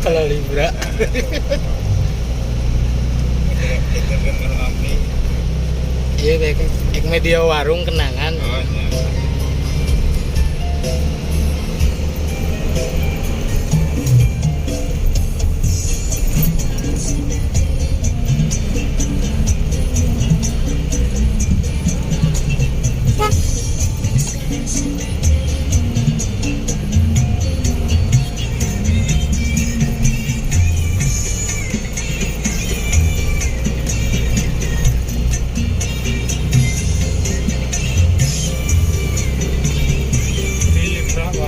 Kalau Libra. Kita kan ngelami. Iya kayak media warung kenangan. Oh iya. Pilih berapa?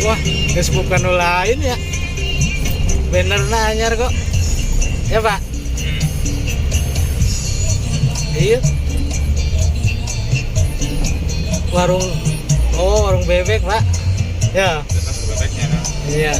Wah, geus bukan nu lain ya. Bannerna anyar kok. Ya, Pak? Iya. Warung. Oh, warung bebek, Pak. Ya. Tetap bebeknya. Iya.